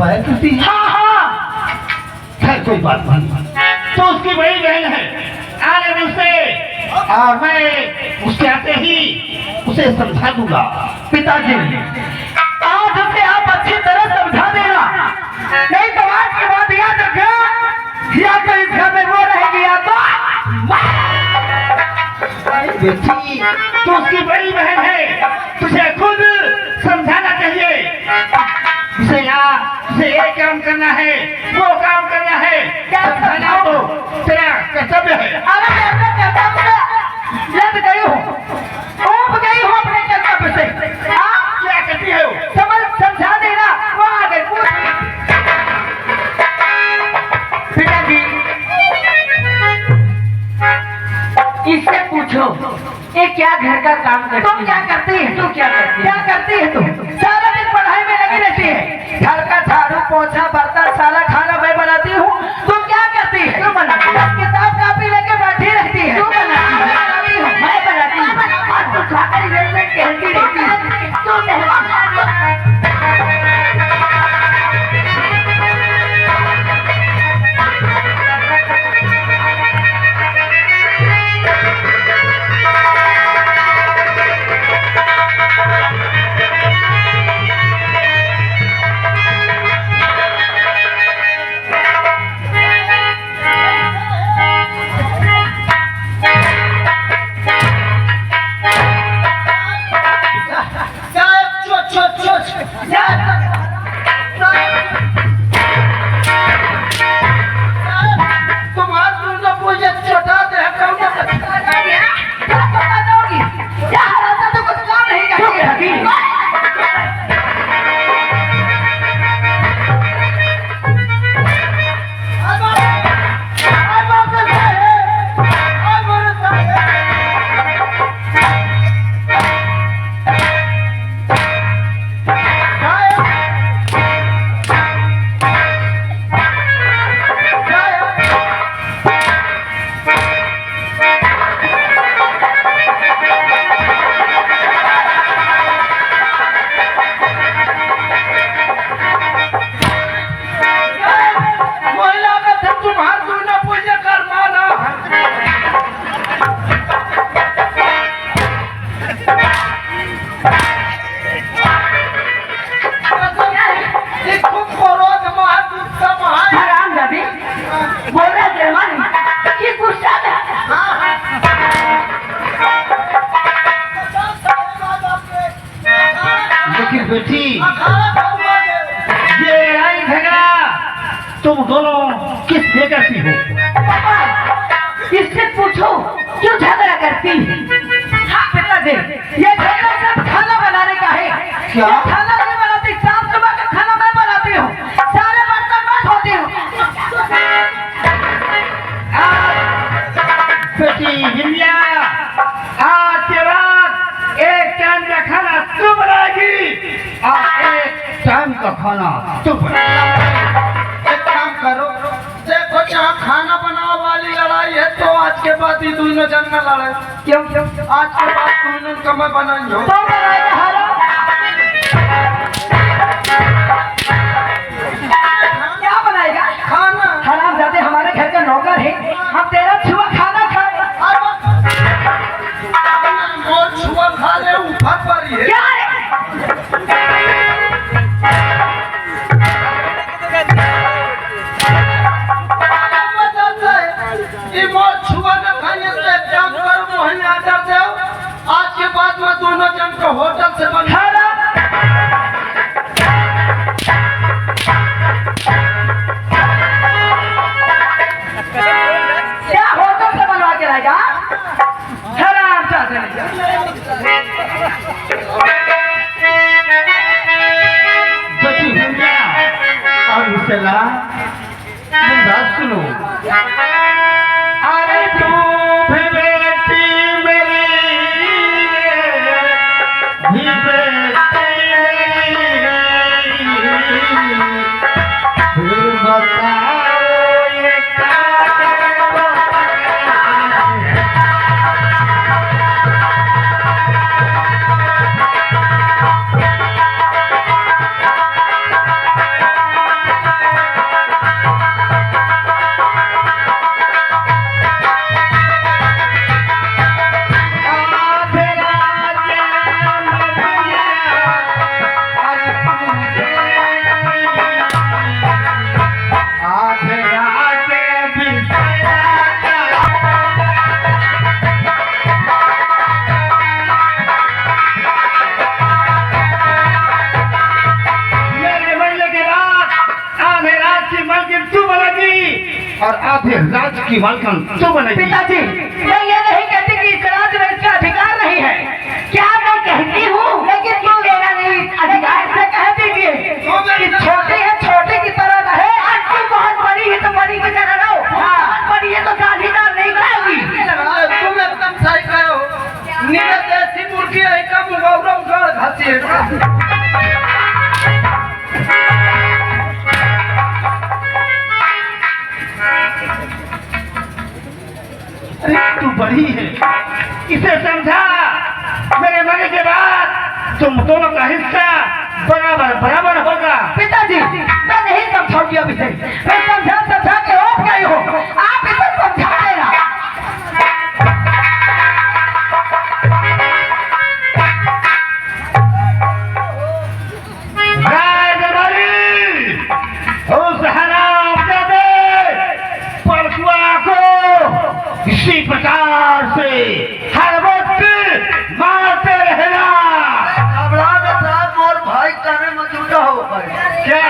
दोबारा किसी? हाँ हाँ, खैर कोई बात नहीं। तो उसकी बड़ी बहन है, आने दो उसे, और मैं उससे आते ही उसे समझा दूंगा। पिताजी, आज उसे आप अच्छी तरह समझा देना, नहीं तो आज के बाद याद रखना, या तो इस घर में वो रहेगी या तो बेटी तो उसकी बड़ी बहन है, तुझे खुद समझाना चाहिए। उसे ये काम करना है, वो काम करना है, समझाना तो तेरा कर्तव्य है। अरे मैं अपने कर्तव्य से लद गई हूँ, ऊब गई हूँ अपने कर्तव्य से। आप क्या करती है वो? समझा देना, वो आ गई। पिताजी, इससे पूछो ये क्या घर का काम करती है? तुम क्या करती है? तू क्या करती है? तुम सारा दिन पढ़ाई में लगी रहती है, घर का झाड़ू पोछा बर्तन सारा खाना मैं बनाती हूँ, तुम क्या करती है? तुम बनाती है, किताब कापी लेके बैठी रहती है, तुम बनाती है, मैं बनाती हूँ, और तू खाकर इधर उधर टहलती रहती है, तू टहलती। बेटी ये आई झगड़ा तुम दोनों किस लिए करती हो? इससे पूछो क्यों झगड़ा करती है? हाँ पिताजी, ये झगड़ा सब खाना बनाने का है। क्या? ये खाना नहीं बनाती, शाम सुबह का खाना मैं बनाती हूँ, सारे बर्तन मैं धोती हूँ। बेटी विंध्या, आज के बाद एक टाइम का खाना तू बनाएगी और एक टाइम का खाना तू बनाएगी। एक काम करो, देखो जहाँ खाना बनाने वाली लड़ाई है तो आज के बाद ही दोनों जन न लड़े। क्यों? आज के बाद दोनों का मैं बनाई हो। तो बनाएगा हारा। क्या बनाएगा? खाना। हरामजादे हमारे घर का नौकर है, हम तेरा छुआ खाना खाए। वो छुआ खा ले ऊपर पर ही है। क्या है? आज के बाद में दोनों जन को होटल से बना क्या होटल से बनवा के लाएगा? हरामजादे। बेटी विंध्या और विशला मेरी बात सुनो। अरे तू भी बेटी मेरी भी बेटी फिर बताओ ये क्या और आधे राज्य की मालकिन तू बनेगी। पिताजी, मैं ये नहीं कहती कि इस राज्य में इसका अधिकार नहीं है। क्या मैं कहती हूँ, लेकिन क्यों लेना नहीं अधिकार से कह दीजिए कि छोटी है छोटे की तरह रहे। आज तू बहुत बड़ी है तो बड़ी की तरह रहो। बहुत बड़ी है तो साझीदार नहीं करोगी। तुम एकदम सही कहे हो। नीरज जैसी मुर्गी है कम गौरव गढ़ घसी है। अरे तू बड़ी है, इसे समझा। मेरे मरने के बाद तुम दोनों का हिस्सा बराबर बराबर होगा। पिताजी, मैं नहीं समझाऊंगी अब इसे। मैं समझा के रोक गई हो, आप इसे समझा देना। उस हरामजादे परसुआ को इसी प्रकार से हर वक्त मारते रहना। घबरा साहब और भाई काने में जुटा हो गए। क्या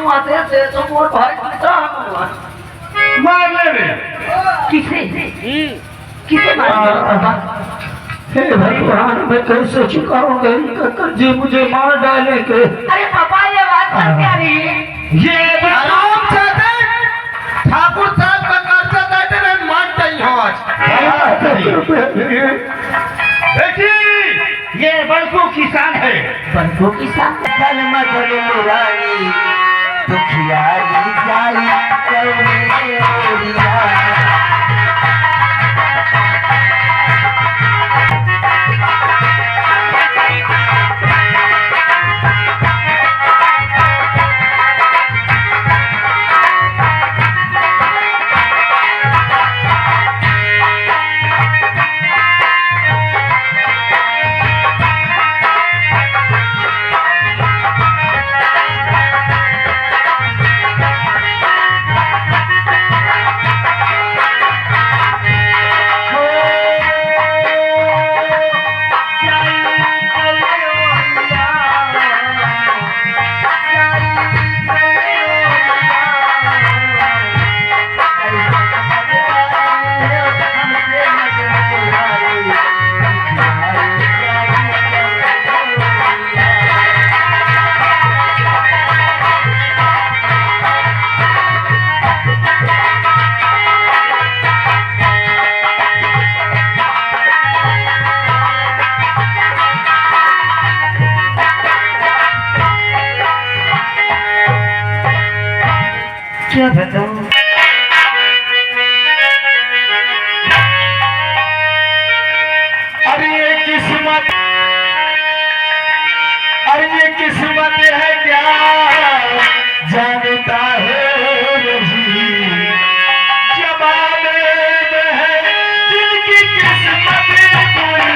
आते से तुम और भाई जुटा हो। मार ले? किसे किसे मारेंगे? हे भगवान, मैं कैसे चुकाऊंगा इनका कर्जे, मुझे मार डालेंगे। अरे पापा, ये बात कर क्या रही है? ये आराम से दे। ठाकुर साहब का कर्जा देते रहे मानते ही हो आज। बेटी, ये बड़कू किसान है। बंधु की साथ क्या बताऊं? अरे ये किस्मत, अरे ये किस्मत है क्या जानता है नहीं। जमाने में है जिनकी किस्मत बुरी।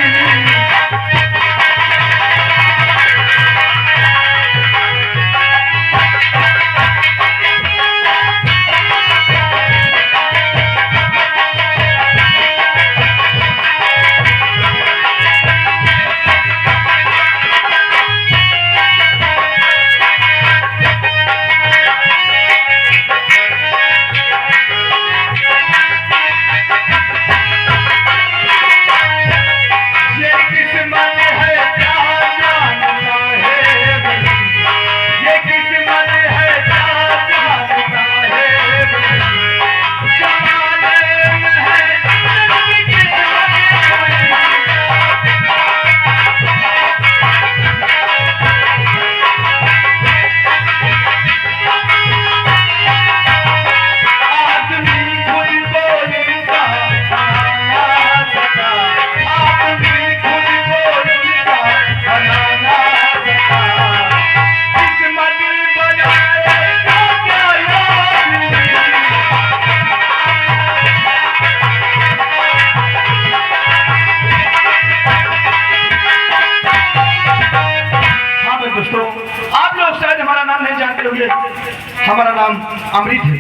हमारा नाम अमृत है,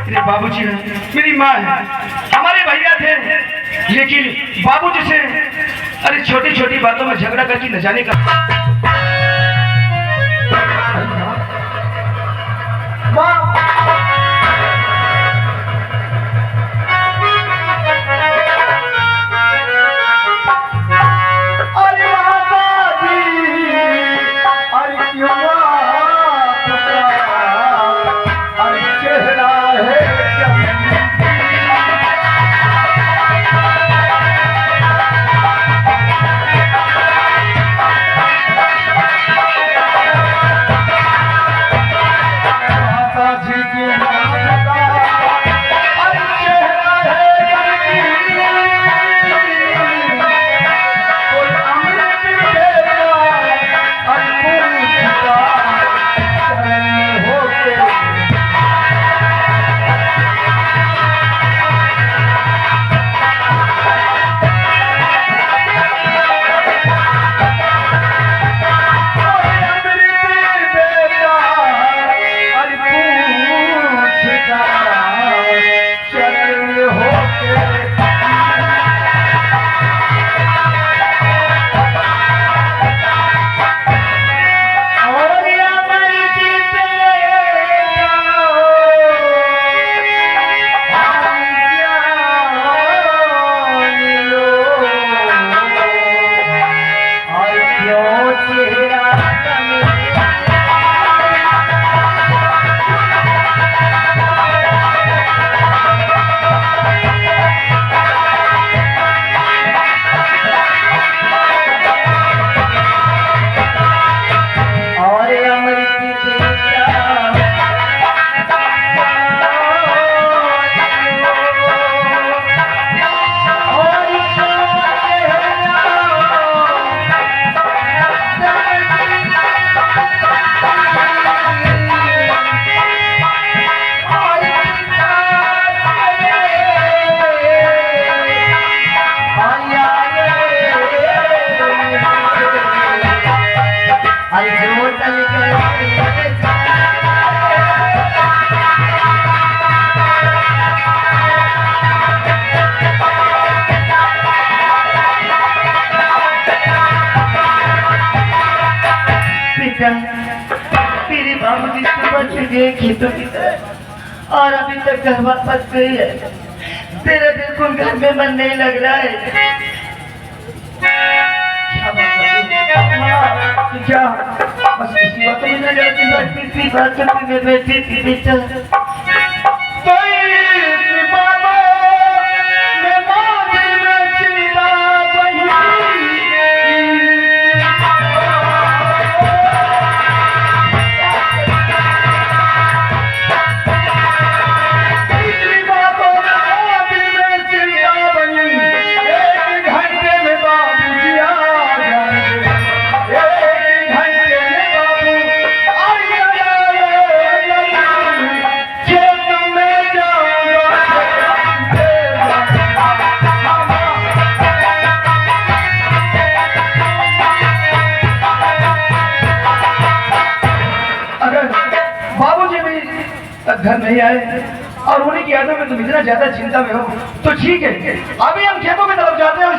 मेरे बाबूजी हैं, मेरी माँ है, हमारे भैया थे लेकिन बाबूजी से अरे छोटी छोटी बातों में झगड़ा करके न जाने का तेरे बाबूजी सुबह से गए खेतों की तरफ और अभी तक घर वापस गई है। तेरा बिल्कुल घर में मन नहीं लग रहा है। क्या बस इसी बात में न जाती इसी बात में बैठी थी बेटा। घर नहीं आए और उन्हीं की यादों में तुम इतना ज्यादा चिंता में हो तो ठीक है, अभी हम खेतों की तरफ जाते हैं।